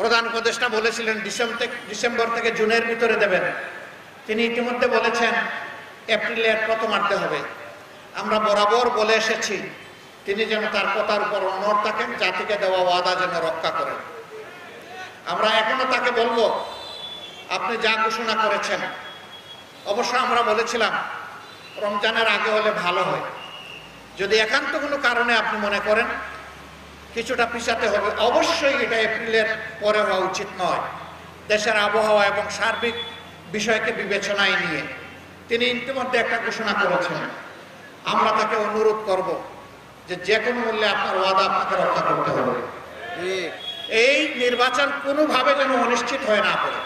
প্রধান উপদেষ্টা বলেছিলেন ডিসেম্বর থেকে জুনের ভিতরে দেবেন। তিনি ইতিমধ্যে বলেছেন এপ্রিলের প্রথমার্ধে হবে। আমরা বরাবর বলে এসেছি তিনি যেন তার কথার উপর অনড় থাকেন, জাতিকে দেওয়া ওয়াদা যেন রক্ষা করেন। আমরা এখনো তাকে বলবো আপনি যা ঘোষণা করেছেন, অবশ্য আমরা বলেছিলাম রমজানের আগে হলে ভালো হয়। যদি একান্ত কোনো কারণে আপনি মনে করেন কিছুটা পিছাতে হবে, অবশ্যই এটা এপ্রিলের পরে হওয়া উচিত নয়, দেশের আবহাওয়া এবং সার্বিক বিষয়কে বিবেচনায় নিয়ে। তিনি ইতিমধ্যে একটা ঘোষণা করেছেন। আমরা তাকে অনুরোধ করব যে কোনো মূল্যে আপনার ওয়াদা আপনাকে রক্ষা করতে হবে। এই নির্বাচন কোনোভাবে যেন অনিশ্চিত হয়ে না পড়ে।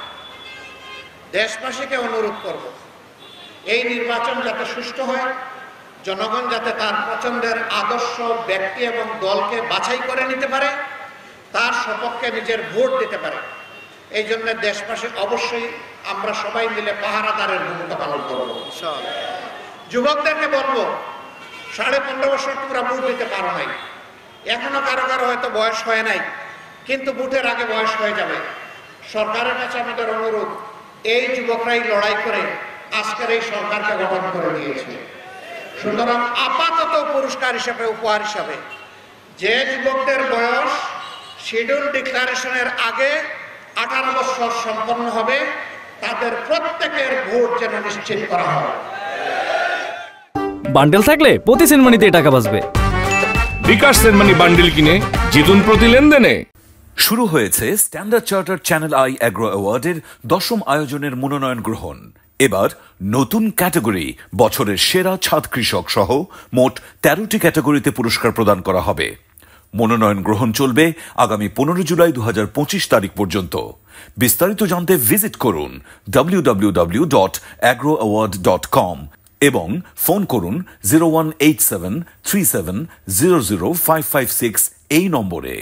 দেশবাসীকে অনুরোধ করব এই নির্বাচন যাতে সুষ্ঠু হয়, জনগণ যাতে তার পছন্দের আদর্শ ব্যক্তি এবং দলকে বাছাই করে নিতে পারে, তার সপক্ষে নিজের ভোট দিতে পারে। এই জন্য দেশবাসী অবশ্যই আমরা সবাই মিলে পাহারাদারের ভূমিকা পালন করব। যুবকদেরকে বলবো 15.5 বছর তোমরা ভোট দিতে পারো নাই, এখনো কারো কারো হয়তো বয়স হয় নাই, কিন্তু ভোটের আগে বয়স হয়ে যাবে। সরকারের কাছে আমাদের অনুরোধ, এই যুবকরাই লড়াই করে আজকের এই সরকারকে গঠন করে দিয়েছে। সুতরাং আপাতত পুরস্কার হিসাবে, উপহার হিসাবে, যে যুবকদের বয়স শিডিউল ডিক্লারেশনের আগে 18 বছর সম্পন্ন হবে, তাদের প্রত্যেকের ভোট যেন নিশ্চিত করা হয়। বান্ডেল থাকলে প্রতি সেনমানিতে টাকা বাঁচবে। বিকাশ সেনমানি বান্ডেল কিনে জিতুন প্রতি লেনদেনে। শুরু হয়েছে Standard Chartered Channel i agro অ্যাওয়ার্ডের 10ম আয়োজনের মনোনয়ন গ্রহণ। এবার নতুন ক্যাটাগরি বছরের সেরা ছাদ কৃষক সহ মোট 13টি ক্যাটাগরিতে পুরস্কার প্রদান করা হবে। মনোনয়ন গ্রহণ চলবে আগামী 15 জুলাই 2025 তারিখ পর্যন্ত। বিস্তারিত জানতে ভিজিট করুন www.agroaward.com এবং ফোন করুন 018737000556 এই নম্বরে।